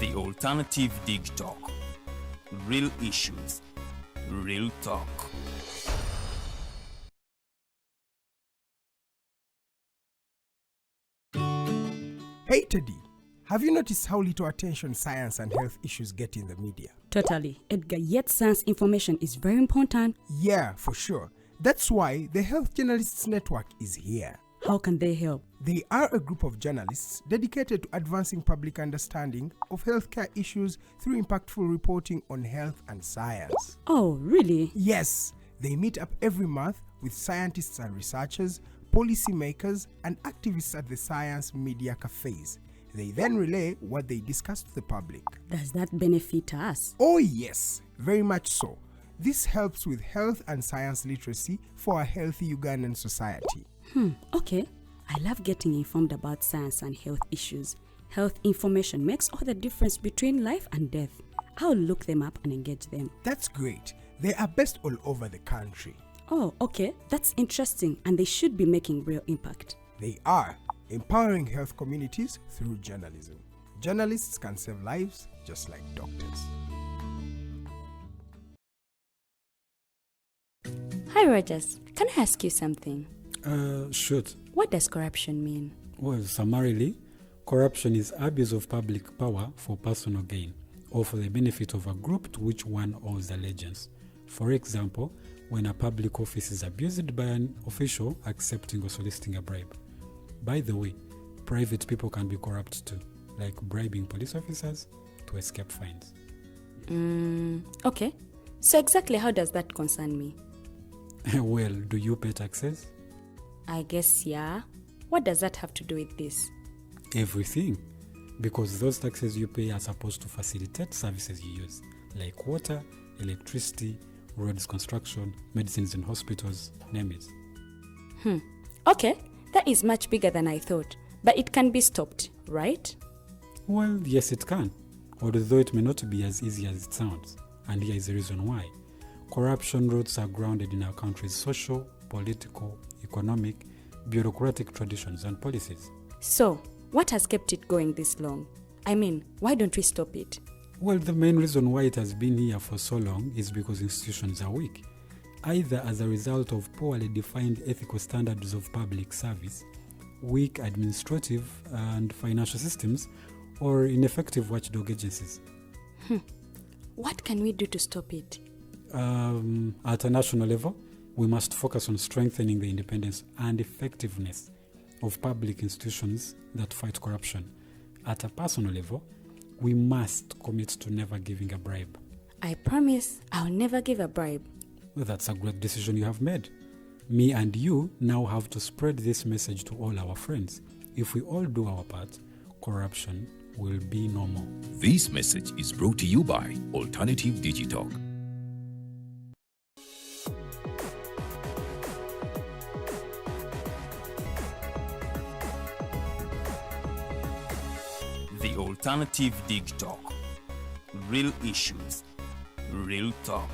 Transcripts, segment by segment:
The Alternative Dig Talk. Real issues, real talk. Hey Teddy, have you noticed how little attention science and health issues get in the media? Totally, Edgar, yet science information is very important. Yeah, for sure. That's why the Health Journalists Network is here. How can they help? They are a group of journalists dedicated to advancing public understanding of healthcare issues through impactful reporting on health and science. Oh, really? Yes, they meet up every month with scientists and researchers, policymakers, and activists at the science media cafes. They then relay what they discuss to the public. Does that benefit us? Oh yes, very much so. This helps with health and science literacy for a healthy Ugandan society. Okay. I love getting informed about science and health issues. Health information makes all the difference between life and death. I'll look them up and engage them. That's great. They are based all over the country. Oh, okay. That's interesting, and they should be making real impact. They are empowering health communities through journalism. Journalists can save lives just like doctors. Hi Rogers, can I ask you something? Shoot. What does corruption mean? Well, summarily, corruption is abuse of public power for personal gain or for the benefit of a group to which one owes allegiance. For example, when a public office is abused by an official accepting or soliciting a bribe. By the way, private people can be corrupt too, like bribing police officers to escape fines. Okay. So exactly how does that concern me? Well, do you pay taxes? I guess, yeah. What does that have to do with this? Everything. Because those taxes you pay are supposed to facilitate services you use, like water, electricity, roads construction, medicines in hospitals, name it. Okay, that is much bigger than I thought. But it can be stopped, right? Well, yes it can, although it may not be as easy as it sounds. And here is the reason why. Corruption roots are grounded in our country's social, political, economic, bureaucratic traditions and policies. So, what has kept it going this long? I mean, why don't we stop it? Well, the main reason why it has been here for so long is because institutions are weak, either as a result of poorly defined ethical standards of public service, weak administrative and financial systems, or ineffective watchdog agencies. What can we do to stop it? At a national level, we must focus on strengthening the independence and effectiveness of public institutions that fight corruption. At a personal level, we must commit to never giving a bribe. I promise I'll never give a bribe. Well, that's a great decision you have made. Me and you now have to spread this message to all our friends. If we all do our part, corruption will be no more. This message is brought to you by Alternative Digital. The Alternative Dig Talk. Real issues, real talk.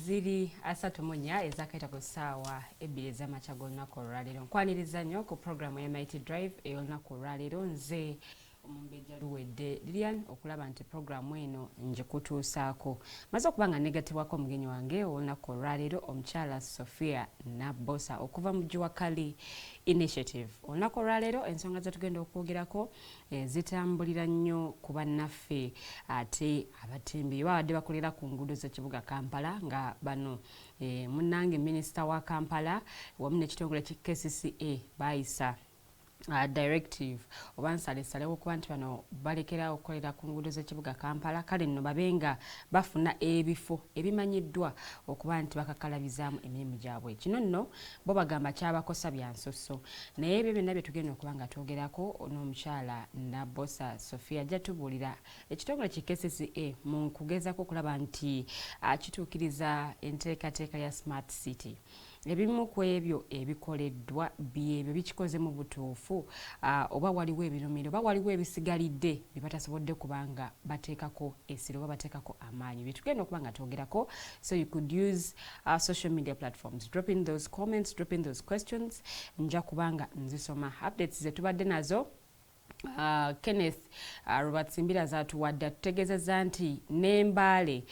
Ziri asatu munya ezakaita ku ssaawa 2 ez'amakya g'olunaku olwaleero. Nkwaniriza nnyo ku programu ya Mighty Drive ey'olunaku olwaleero. Nze omumbejja luwedde Lilian okulaba nti programu eno njikutuusaako. Maze okuba nga negatibwako omugenyi wange olunaku olwaleero omukyala Sophia Nabbosa okuva mu Juakali Initiative. Olunaku olwaleero ensonga ze tugenda okwogerako zitambulira nnyo ku bannaffe ate abatembeyi babadde bakolera ku nguudo z'ekibuga Kampala nga bano munnange minisita wa Kampala wamu n'ekitongole Kcca bayisa directive oba nsalesalewo okuba nti bano balekera okukolera ku nguudo z'ekibuga Kampala kale nno babenga bafuna ebifo ebimanyiddwa okuba nti bakakalabizaamu emirimu gyabwe. Kino nno bo bagamba kyabakosa bya nsosso naye ebyo byonna bye tugenda okuba nga twogerako n'omukyala Nabbosa Sophia ajja tubuulira ekitongole Kcca mu kugezako okulaba nti kituukiriza enteekateeka ya smart city. Ebimu ku ebyo ebikoleddwa byebyo bikikoze mu butuufu oba waliwo ebirumira oba waliwo ebisigalidde bye batasobodde kubanga bateekako essiro oba bateekako amaanyi bye tugenda okuba nga twogerako. So you could use social media platforms, drop in those comments, drop in those questions, nja kubanga nzisoma. Updates ze tubadde nazo Kenneth Robert Simbira zaatuwadde atutegeezezza nti n'embaale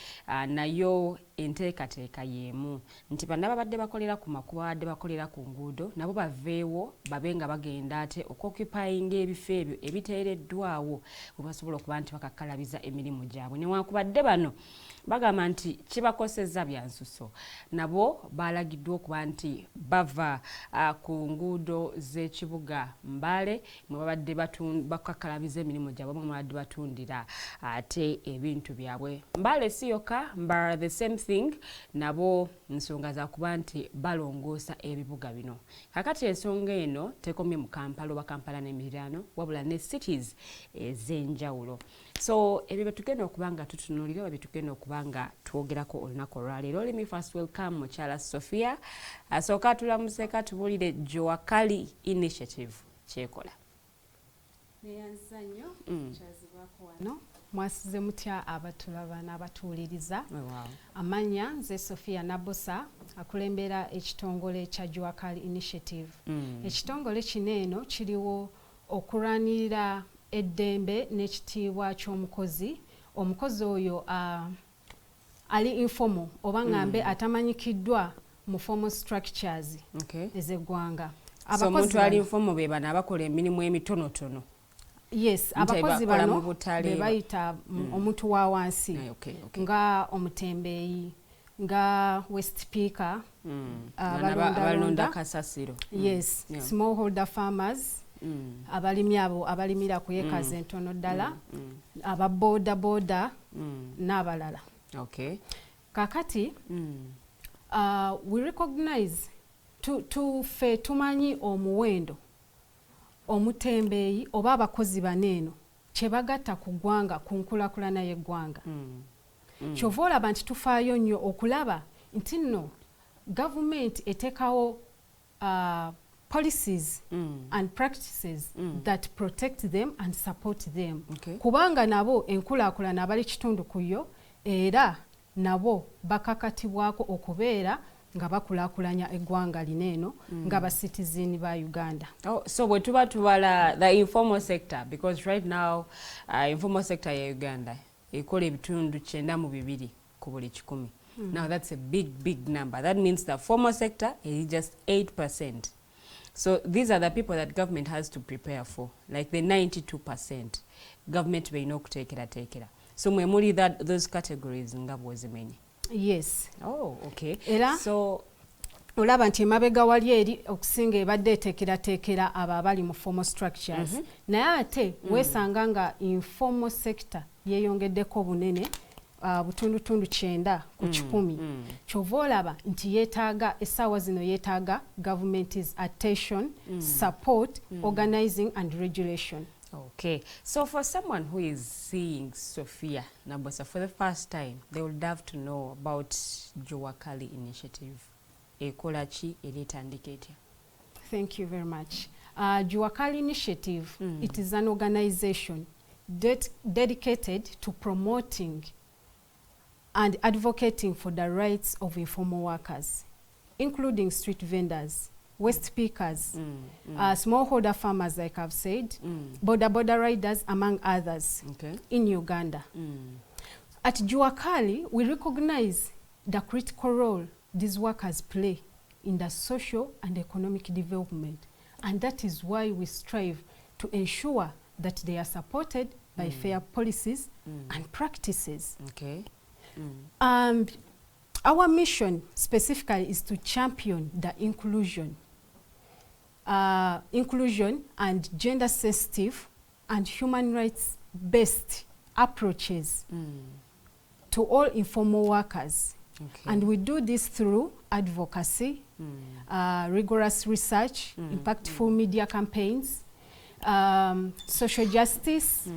nayo enteekateeka y'emu nti bano babadde bakolera ku makubo babadde bakolera ku nguudo nabo baveewo babe nga bagenda ate okuokupayinga ebifo ebyo ebiteereddwawo bwe basobola okuba nti bakakalabiza emirimu gyabwe. Newankubadde bano bagamba nti kibakosezza bya nsusso nabo balagiddwa okuba nti bava ku nguudo z'ekibuga Mbale mwe babadde bakakalabiza emirimu gyabwe mwe babadde batundira ate ebintu byabwe. Mbale si yokka Mbale the same thing nabo nsonga za kuba nti balongoosa ebibuga bino. Kakati ensonga eno tekomye mu Kampala oba Kampala n'emiriraano wabula ne cities ez'enjawulo. So ebyo bye tugenda okuba nga tutunuulira bye tugenda okuba nga twogerako olunaku olwaleero. Let me first welcome mukyala Sophia asooka tulamuseka tubuulire Juakali Initiative kyekola. Neyanza nnyo kyazibwako wano mwasize mutya abatulaba n'abatuwuliriza. Amanya nze Sophia Nabbosa akulembera ekitongole kya Juakali Initiative. Ekitongole kino eno kiriwo okulwanirira eddembe n'ekitiibwa ky'omukozi. Omukozi oyo ali informal oba ngambe atamanyikiddwa mu formal structures ez'eggwanga. So omuntu ali informal be bano abakola emirimu emitonotono. Yes, abakozi bano be bayita omuntu wa wansi nga omutembeyi nga West Peaker abalonda kasasiro. Yes, smallholder farmers abalimi abo abalimira ku yekazi entono ddala ababoda boda n'abalala. Okay. Kakati we recognize fe tumanyi omuwendo omutembeyi oba abakozi baneeno kye bagatta ku ggwanga ku nkulakulana y'eggwanga. Kyova olaba nti tufaayo nnyo okulaba nti nno gavumenti eteekawo policies and practices that protect them and support them. Kubanga nabo enkulaakulana abali kitundu ku yo era nabo bakakatibwako okubeera nga bakulaakulanya eggwanga lineeno nga ba citizen ba Uganda. So bwe tuba tubala the informal sector, because right now informal sector ya Uganda ekola ebitundu 92 ku buli 100. Now that's a big number. That means the formal sector is just 8%. So these are the people that government has to prepare for, like the 92%. Government may not take it. So mwe muli those categories nga bwozimenye. Yes. Oh, okay. Era so olaba nti emabega wali eri okusinga ebadde eteekerateekera abo abali mu formal structures. Naye ate weesanga nga informal sector yeeyongeddeko bunene butundutundu 9 ku 10. Kyova olaba nti yeetaaga essaawa zino yeetaaga government's attention, support, organizing and regulation. Okay, so for someone who is seeing Sophia Nabbosa for the first time, they would love to know about Juakali Initiative. Ekolachi elitandiketya. Thank you very much. Juakali Initiative, it is an organization dedicated to promoting and advocating for the rights of informal workers, including street vendors, waste pickers, smallholder farmers, like I've said, border riders, among others, in Uganda. At Juakali, we recognize the critical role these workers play in the social and economic development. And that is why we strive to ensure that they are supported by fair policies and practices. Our mission specifically is to champion the inclusion and gender-sensitive and human rights-based approaches to all informal workers. And we do this through advocacy, rigorous research, impactful media campaigns, social justice,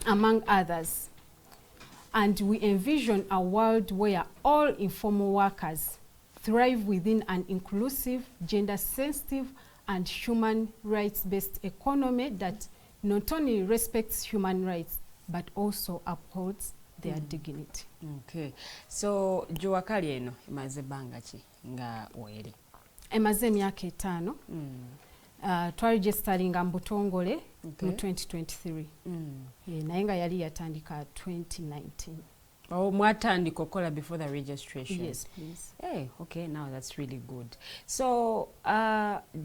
among others. And we envision a world where all informal workers thrive within an inclusive, gender-sensitive, and human rights-based economy that not only respects human rights, but also upholds their dignity. So, Juakali eno, emaze banga ki nga weri? Emaze emyaka 5. Twaregistaringa mu butongole mu 2023. Naye nga yali yatandika 2019. Oh, mwatandika okola before the registration? Yes, please. Hey, okay, now that's really good. So,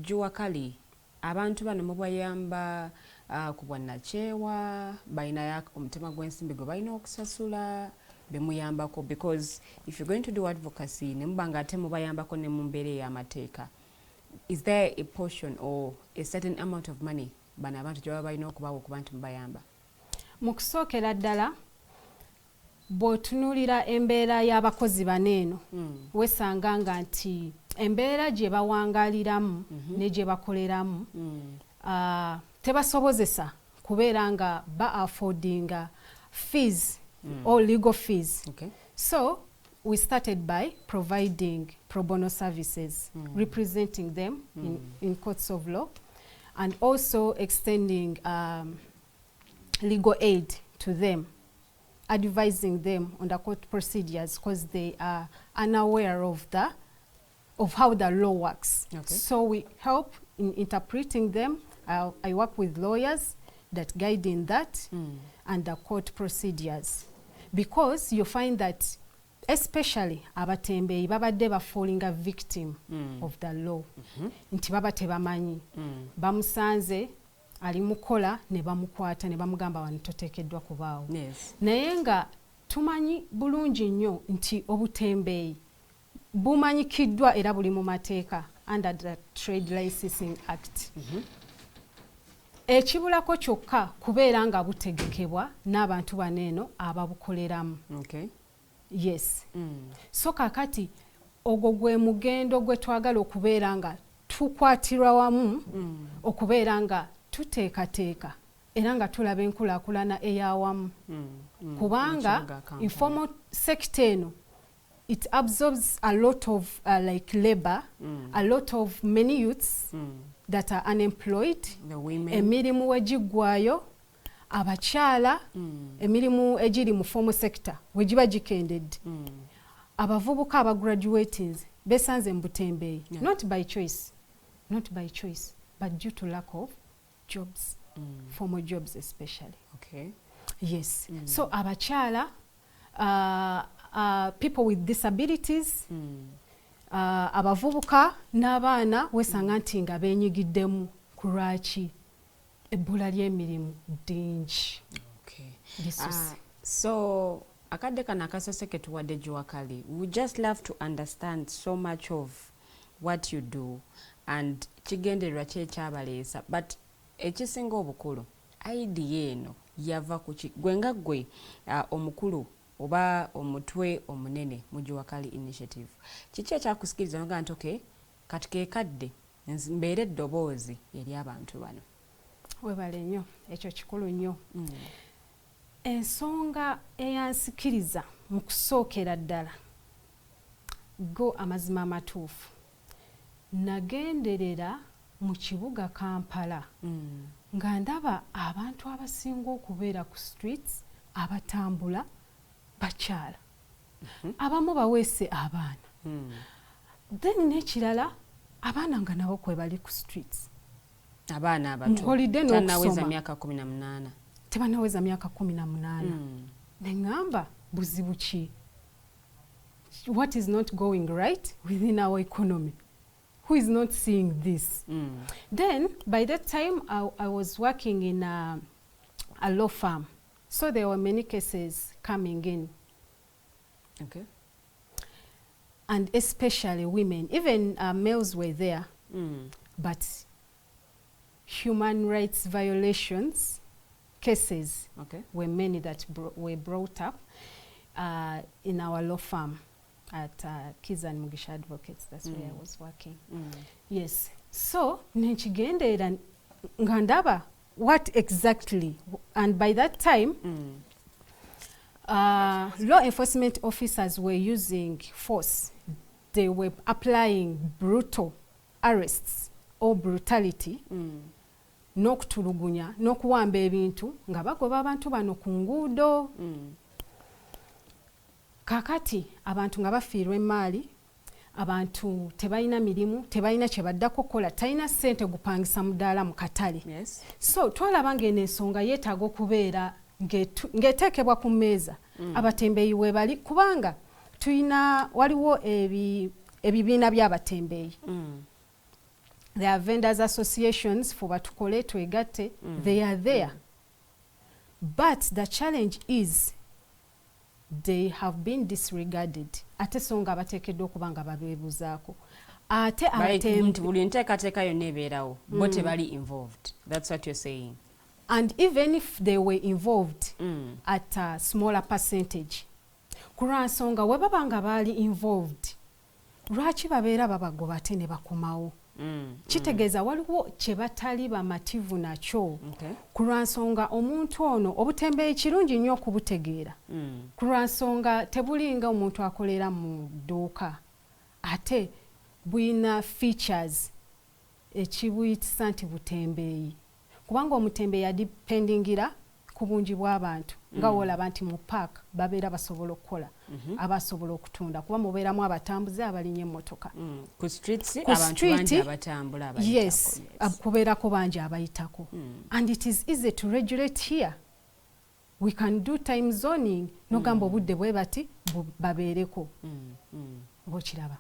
Juakali, abantu bano mubayamba ku bwannacewa, balina omutima gw'ensimbi gwe balina okusasula, bemuyambako, because if you're going to do advocacy, ne mubanga ate mubayambako ne mu mbeera ey'amateeka, is there a portion or a certain amount of money bano abantu gye baba balina okubawa okuba nti mubayamba? Mu kusookera ddala, bw'otunuulira embeera y'abakozi baneeno, wesanganga nti embeera gye bawangaaliramu ne gye bakoleramu tebasobozesa kubeera nga ba-affordinga fees or legal fees. So we started by providing pro bono services, representing them in courts of law, and also extending legal aid to them, advising them on the court procedures because they are unaware of how the law works. So we help in interpreting them. I work with lawyers that guide in that and the court procedures, because you find that especially abatembeyi babadde bafalling a victim of the law. Nti baba tebamanyi, bamusanze ali mukola ne bamukwata ne bamugamba wano toteekeddwa kubaawo. Naye nga tumanyi bulungi nnyo nti obutembeyi bumanyikiddwa era buli mu mateeka under the Trade Licensing Act. Ekibulako kyokka kubeera nga butegekebwa n'abantu baneeno ababukoleramu. Yes. So kakati ogwo gwe mugendo gwe twagala okubeera nga tukwatirwa wamu, okubeera nga tuteekateeka era nga tulaba enkulaakulana ey'awamu. Kubanga informal sector eno, it absorbs a lot of like labor, a lot of many youths that are unemployed, emirimu wegiggwayo, abakyala, emirimu egiri mu formal sector wegiba gikendedde, abavubuka abagraduates besanze mu butembeeyi, not by choice, but due to lack of jobs, formal jobs especially. Yes. So abakyala, people with disabilities, abavubuka n'abaana wesanga nti nga beenyigiddemu ku lwaki ebbula ly'emirimu ddingi. So akadde kano akasose ke tuwadde Juakali, we just love to understand so much of what you do and kigendererwa ki ekyabaleesa, but ekisinga obukulu idea eno yava ku ki? Gwe nga gwe omukulu oba omutwe omunene mu Juakali Initiative, kiki ekyakusikiriza noga nti okay, kati keekadde mbeere eddoboozi eri abantu bano? Webale nnyo, ekyo kikulu nnyo. Ensonga eyansikiriza mu kusookera ddala go amazima amatuufu, nagenderera mu kibuga Kampala nga ndaba abantu abasinga okubeera ku streets abatambula bakyala, abamu baweese abaana. Then n'ekirala abaana nga nabo kwe bali ku streets. Abaana abato holiday tanaweza miaka 18. Tebanaweza miaka 18. Nengamba buzibu ki? What is not going right within our economy? Who is not seeing this? Then by that time I was working in a law firm. So there were many cases coming in. Okay. And especially women, even males were there. But human rights violations cases were many that were brought up in our law firm at Kcca and Mugisha Advocates. That's where I was working. Yes. So nenchigendera ngandaba what exactly, and by that time law enforcement officers were using force. They were applying brutal arrests or brutality, n'okutulugunya n'okuwamba ebintu nga bagoba abantu bano ku nguudo. Kakati abantu nga bafiirwa emaali, abantu tebalina mirimu, tebalina kye baddako kola, talina ssente gupangisa mudaala mu katale. So twalaba ng'eno ensonga yeetaaga okubeera ng'eteekebwa ku mmeeza. Abatembeeyi we bali kubanga waliwo ebibiina by'abatembeeyi. There are vendors associations for batukole twegatte. They are there. But the challenge is they have been disregarded. Ate songa bateekeddwa okuba nga babeebuzaako. Ate buli nteekateeka yonna ebeerawo bo tebali involved. That's what you're saying. And even if they were involved at a smaller percentage, kulwa nsonga we baba nga baali involved, lwaki babeera babagoba ate ne bakomawo? Kitegeeza waliwo kye batali bamativu nakyo. Kulwa nsonga omuntu ono obutembeeyi kirungi nnyo okubutegeera. Kulwa nsonga tebulinga omuntu akolera mu dduuka ate buyina features ekibuyitisa nti butembeeyi. Kubanga omutembeeyi adipendingira ku bungi bw'abantu nga wolaba nti mu park babeera basobola okukola, abasobola okutunda kuba mubeeramu abatambuze abalinnya emmotoka. Ku streets abantu bangi abatambula abayitako. Yes, kubeerako bangi abayitako. And it is easy to regulate here. We can do time zoning n'ogamba obudde bwe bati babeereko. Bw'okiraba.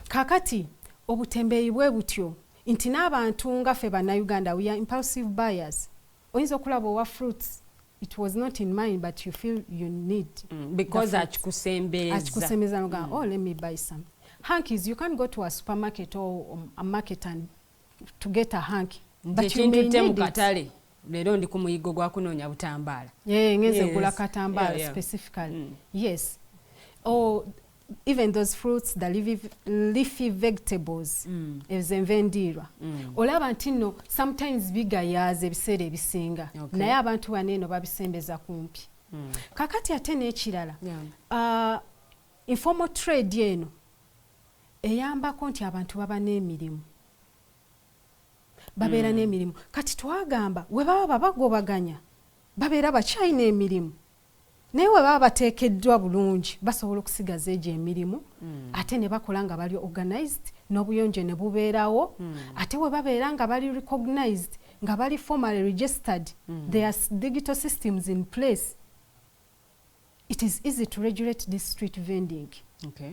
Kakati obutembeeyi bwe butyo nti n'abantu nga ffe bannayuganda we are impulsive buyers. Oyinza okulaba owa fruits, it was not in mind but you feel you need because akikusembeza noga oh let me buy some hankies. You can't go to a supermarket or a market and to get a hanky, but you may need it. Leero ndi ku muyigo gwa kunoonya butambaala. Ngeze gula katambaala specifically. Yes. Or even those fruits, the leafy vegetables, ezenvendirwa. Olaba nti nno sometimes bigayaza ebiseera ebisinga. Naye abantu baneeno babisembeza kumpi. Kakati ate n'ekirala. Informal trade eno eyambako nti abantu baba n'emirimu. Babeera n'emirimu. Kati twagamba we baba babagobaganya babeera bakyalina emirimu. Naye we baba bateekeddwa bulungi basobola okusigaza egyo emirimu ate ne bakola nga bali organized n'obuyonjo ne bubeerawo ate we babeera nga bali recognized nga bali formally registered. There are digital systems in place. It is easy to regulate this street vending.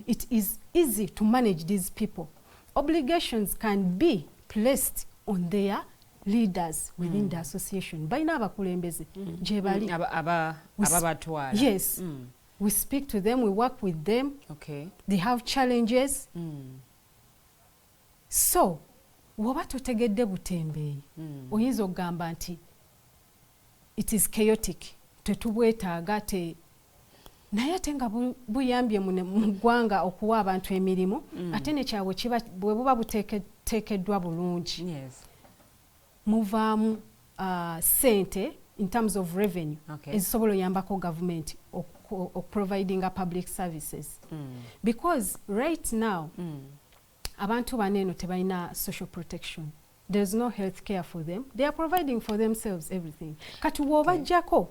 It is easy to manage these people. Obligations can be placed on their leaders within the association. Baina abakulembeze gye bali ababatwala. Yes. We speak to them, we work with them. They have challenges. So woba tutegedde butembeeyi oyinza okugamba nti it is chaotic, tetubwetaaga naye ate nga buyambye mu ggwanga okuwa abantu emirimu ate nekyabwe bwe buba buteekeddwa bulungi. Muvaamu sente in terms of revenue ezisobola oyambako government providing public services. Because right now abantu baneeno tebalina social protection. There's no health care for them. They are providing for themselves everything. Kati wobajjako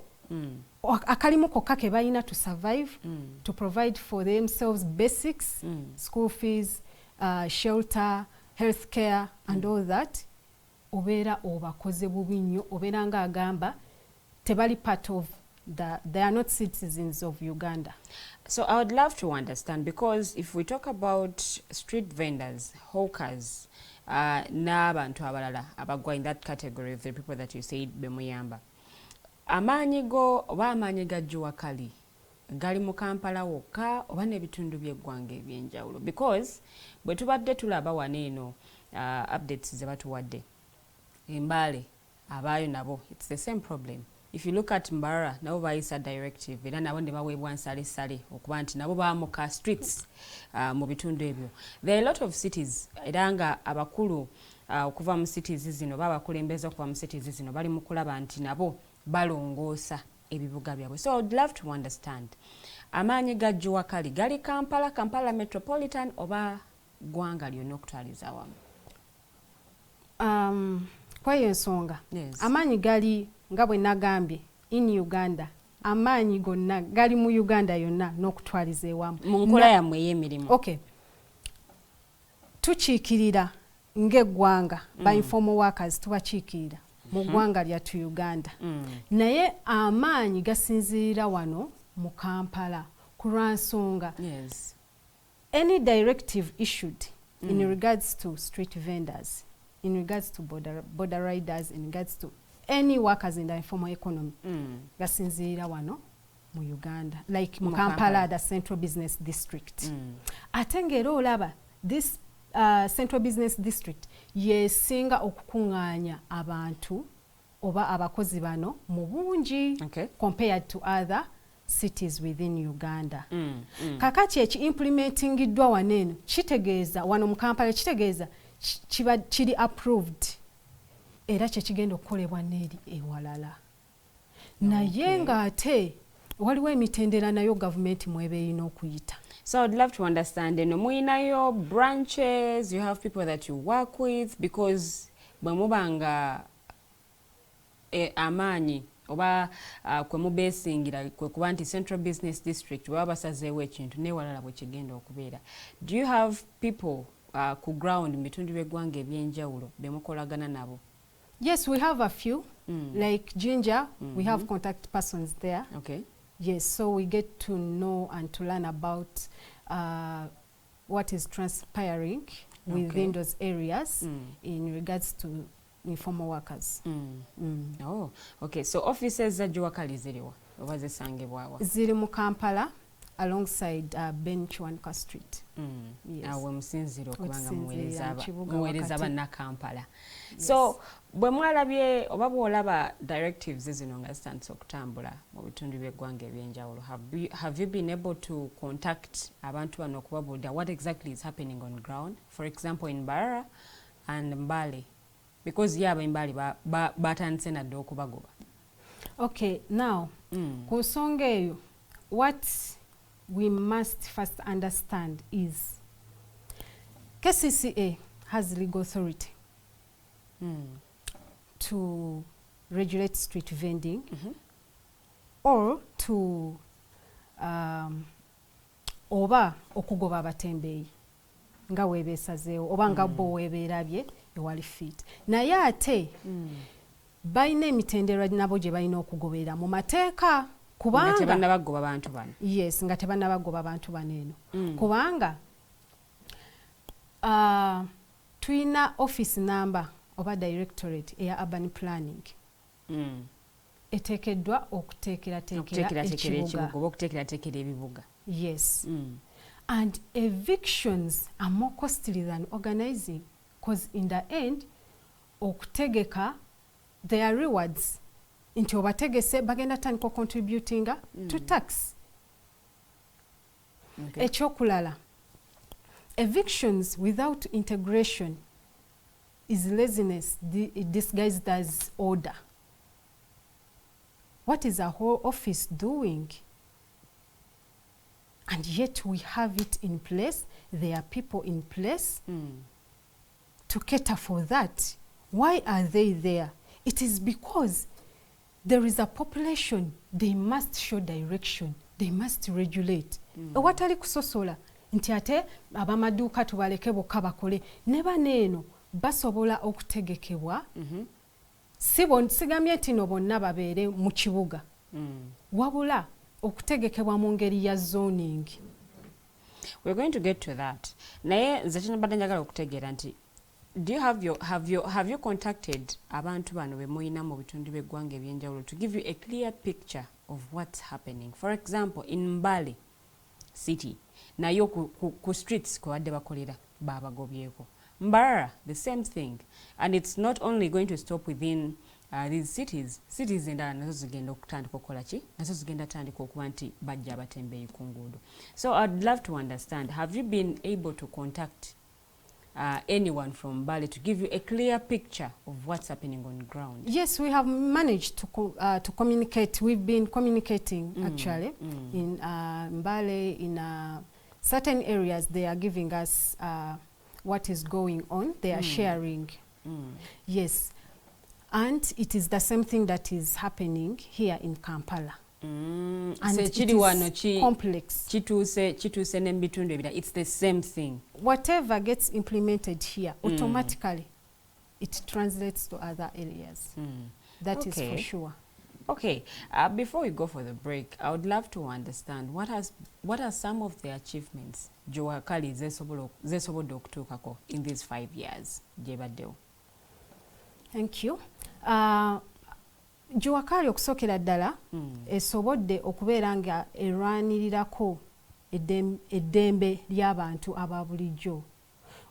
akalimu kokka ke balina to survive, to provide for themselves basics, school fees, shelter, healthcare and all that, obeera obakoze bubi nnyo, obeera nga agamba tebali part of they are not citizens of Uganda. So I would love to understand, because if we talk about street vendors, hawkers, n'abantu abalala abagwa in that category of the people that you said bemuyamba, amaanyi go oba amaanyi ga Juakali gali mu Kampala wokka oba n'ebitundu by'eggwanga ebyenjawulo? Because bwe tubadde tulaba wano eno updates ze batuwadde Mbale abaayo nabo it's the same problem. If you look at Mbara, nabo bayisa directive era nabo ne baweebwa nsale okuba nti nabo baamuka streets mu bitundu ebyo. There are a lot of cities era nga abakulu okuva mu cities zino babakulembeza okuva mu cities zino bali mu kulaba nti nabo balongoosa ebibuga byabwe. So I would love to understand, amaanyi ga Juakali gali Kampala Metropolitan oba ggwanga lyonna okutwaliza wamu? Kwayo ensonga, yes. Amaanyi gali nga bwe nagambye in Uganda, amaanyi gonna gali mu Uganda yonna n'okutwaliza ewamu mu nkola yammwe ey'emirimu. Okay, tukiikirira ng'eggwanga ba informal workers tubakiikirira mu ggwanga lyattu Uganda, naye amaanyi gasinziirira wano mu Kampala ku lwansonga Yes. any directive issued in regards to street vendors, in regards to border riders, in regards to any workers in the informal economy, gasinziirira wano mu Uganda, like mu Kampala, the Central Business District. Ate ng'era olaba this Central Business District yesinga okukungaanya abantu oba abakozi bano mu bungi compared to other cities within Uganda. Kakati eki-implementingiddwa wano eno kitegeeza wano mu Kampala, kitegeeza kiri approved era kyekigenda okukolebwa n'eri ewalala. Naye ng'ate waliwo emitendera nayo gavumenti mweba erina okuyita. So I'd love to understand, muinayo branches, you have people that you work with, because bwe mubanga amaanyi oba kwe mubeesingira kwe kuba nti Central Business District bwe basazeewo ekintu n'ewalala bwe kigenda okubeera. Do you have people ku ground mu bitundu by'eggwanga ebyenjawulo be mukolagana nabo? Yes, we have a few. Like Ginger, we have contact persons there. Okay. Yes, so we get to know and to learn about what is transpiring within those areas in regards to informal workers. Oh, okay. So offices za Juakali ziriwa oba zisangibwawa? Ziri mu Kampala alongside Ben Chwanka Street. Yes. Awe musinziro kubanga muweereza banna Kampala. So bwe mwalabye oba bw'olaba directives zino nga zitandise okutambula mu bitundu by'eggwanga ebyenjawulo, have you been able to contact abantu bano okubabuulira what exactly is happening on ground, for example in Barara and Mbale, because aba Mbale batandise nadde okubagoba? Okay, now ku nsonga eyo, what we must first understand is Kcca has legal authority to regulate street vending or to oba okugoba abatembeeyi nga weebeesazeewo oba nga bo weebeerabye ewali fit. Naye ate balina emitendera nabo gye balina okugobera mu mateeka kubanga tebannabagoba bantu bano. Yes, nga tebannabagoba bantu bano eno kubanga tulina office number oba directorate eya urban planning eteekeddwa okuteekerateekera ekibuga oba okuteekerateekera ebibuga. Yes. And evictions are more costly than organizing, because in the end okutegeka their rewards nti obategese bagenda tandika contributing to tax. Ekyokulala, evictions without integration is laziness disguised as order. What is our whole office doing? And yet we have it in place. There are people in place to cater for that. Why are they there? It is because there is a population. They must show direction. They must regulate. Awatali kusosola nti ate abamaduuka tubaleke bokka bakole ne baneeno basobola okutegekebwa sigambye nti no bonna babeere mu kibuga wabula okutegekebwa mu ngeri ya zoning. We're going to get to that. Naye nze kinabadde njagala okutegeera nti do you have you contacted abantu bano be muyina mu bitundu by'eggwanga ebyenjawulo to give you a clear picture of what's happening? For example, in Mbale city nayo ku streets kwe badde bakolera babagobyeko. Mbarara, the same thing. And it's not only going to stop within these cities endala nazo zigenda okutandika okukola ki nazo zigenda tandika okuba nti bajja abatembeeyi ku nguudo. So I'd love to understand, have you been able to contact anyone from Mbale to give you a clear picture of what's happening on ground? Yes, we have managed to communicate. We've been communicating actually in Mbale, in certain areas. They are giving us what is going on. They are sharing. Yes, and it is the same thing that is happening here in Kampala. And it is complex. It's the same thing. Whatever gets implemented here, automatically it translates to other areas. That is for sure. Okay, before we go for the break, I would love to understand what are some of the achievements Juakali zesobodde okutuukako in these 5 years. Thank you. Juakali okusookera ddala esobodde okubeera nga erwanirirako eddembe ly'abantu aba bulijjo.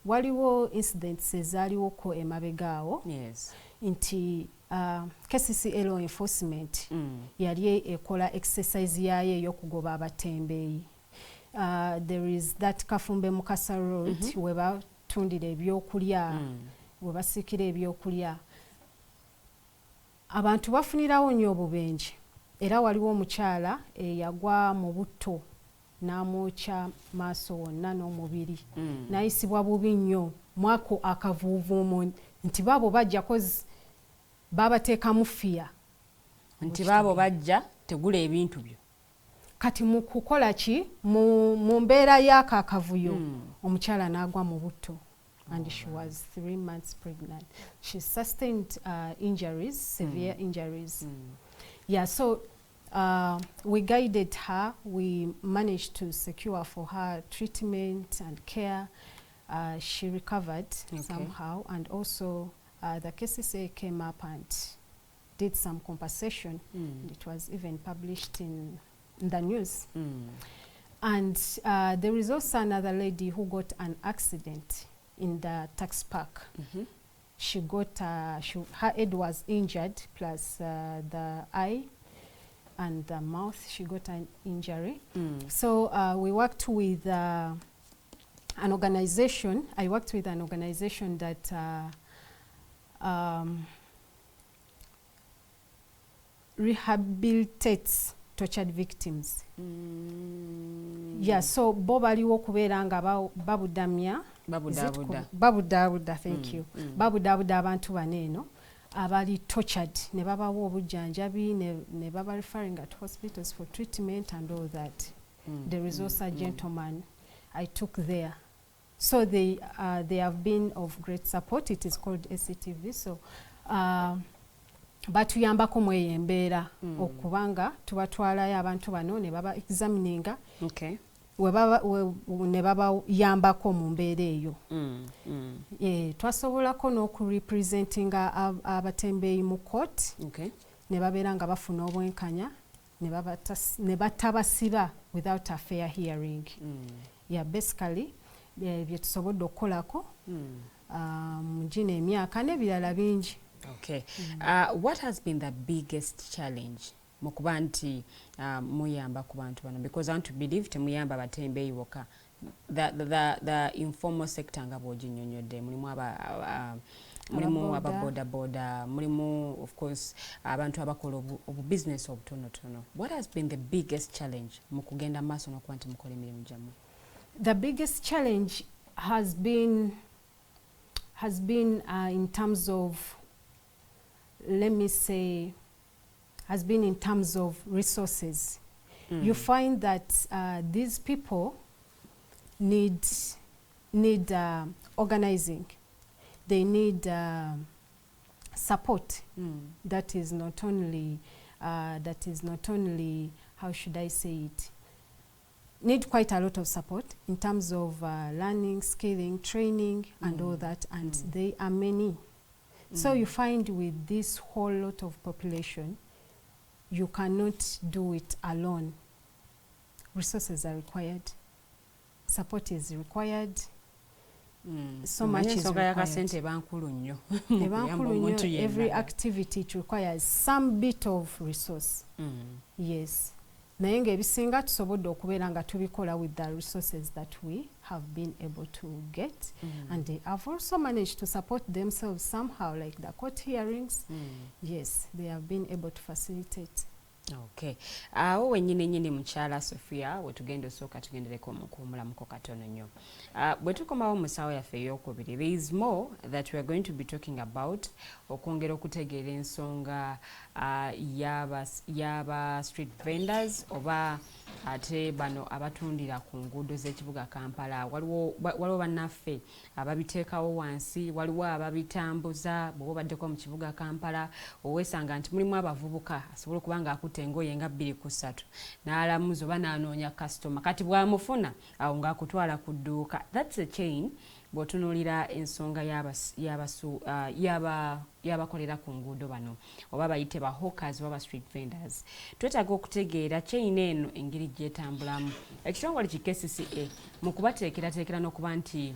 Waliwo incidents ezaaliwoko emabegaawo nti Kcca law enforcement yali ekola exercise yaayo ey'okugoba abatembeeyi. There is that Kafumbe Mukasa Road we batundira ebyokulya we basiikira ebyokulya. Abantu bafunirawo nnyo obubenje era waliwo omukyala eyagwa mu butto n'amwokya maaso wonna n'omubiri n'ayisibwa bubi nnyo mwako akavuuvuumo nti baabo bajja kozi babateekamu fiya nti baabo bajja tegula ebintu byo kati mu kukola ki mu mbeera y'ako akavuyo omukyala n'agwa mu butto. And she was 3 months pregnant. She sustained injuries, severe injuries. Yeah, so we guided her. We managed to secure for her treatment and care. She recovered somehow. And also the Kcca came up and did some compensation. And it was even published in the news. And there is also another lady who got an accident in the tax park. She got her head was injured plus the eye and the mouth. She got an injury. So we worked with an organization. I worked with an organization that rehabilitates tortured victims. Yeah, so bo baliwo okubeera nga babudamya babudaabuda thank you babudaabuda abantu baneeno abali tortured ne babawa obujjanjabi ne baba referring at hospitals for treatment and all that. There is also a gentleman I took there, so they have been of great support. It is called SCTV. So batuyambako mu eyo embeera okubanga tubatwalayo abantu bano ne baba examininga ne babayambako mu mbeera eyo. Twasobolako n'okurepresentinga abatembeeyi mu court ne babeera nga bafuna obwenkanya ne batabasiba without a fair hearing. Yeah, basically bye tusobodde okukolako mu gino emyaka n'ebirala bingi. Okay. What has been the biggest challenge mukuba nti muyamba ku bantu bano, because I want to believe temuyamba batembeeyi wokka, the informal sector nga bw'oginnyonnyodde mulimu ababodaboda, mulimu of course abantu abakola obubusiness obutonotono. What has been the biggest challenge mu kugenda maaso n'okuba nti mukola emirimu gyammwe? The biggest challenge has been in terms of, let me say, has been in terms of resources. You find that these people, need organizing. They need support. That is not only how should I say it, need quite a lot of support in terms of learning, skilling, training, and all that, and they are many. So you find with this whole lot of population, you cannot do it alone. Resources are required, support is required, so much is required. Every activity it requires some bit of resource. Yes. Naye ng'ebisinga tusobodde okubeera nga tubikola with the resources that we have been able to get, and they have also managed to support themselves somehow, like the court hearings. Yes, they have been able to facilitate. Okay. Awo wennyini mukyala Sophia wetugenda osooka tugendereko mukuwumulamuko katono nnyo. Bwe tukomawo mu ssaawa yaffe ey'okubiri, there is more that we are going to be talking about, okwongera okutegeera ensonga y'aba street vendors oba ate bano abatundira ku nguudo z'ekibuga Kampala. Waliwo bannaffe ababiteekawo wansi, waliwo ababitambuza. Bw'oba obaddeko mu kibuga Kampala oweesanga nti mulimu abavubuka asobola okuba ng'akutte engoye nga 2 ku 3 n'alamuza oba n'anoonya kasitoma, kati bw'amufuna awo ng'akutwala ku dduuka. That's a chain. Bw'otunuulira ensonga y'abakolera ku nguudo bano oba bayite ba hawkers oba street vendors, twetaaga okutegeera chain eno engeri gy'etambulamu. Ekitongole ki Kcca mu kubateekerateekera n'okuba nti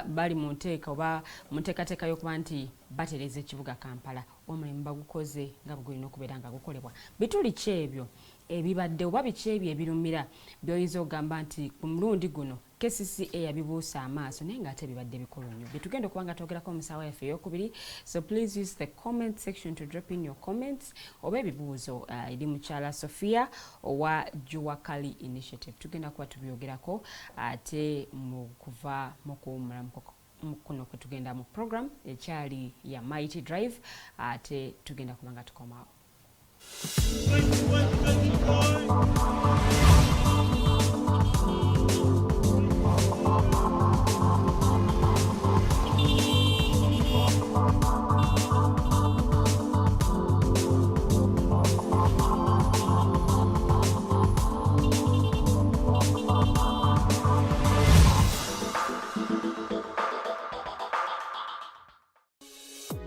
bali mu nteeka oba mu nteekateeka y'okuba nti batereza ekibuga Kampala, omulimu bagukoze nga bugulina okubeera nga gukolebwa. Bituli ki ebyo ebibadde oba biki ebyo ebirumira by'oyinza okugamba nti ku mulundi guno Kcca yabibuusa amaaso naye ng'ate bibadde bikulu nnyo, bye tugenda okuba nga twogerako mu ssaawa yaffe ey'okubiri. So please use the comment section to drop in your comments oba ebibuuzo eri mukyala Sophia owa Juakali Initiative. Tugenda kuba tubyogerako ate mu kuva mu kuwumulamuko kuno kwe tugenda mu program ekyali ya Mighty Drive ate tugenda kuba nga tukomaawo.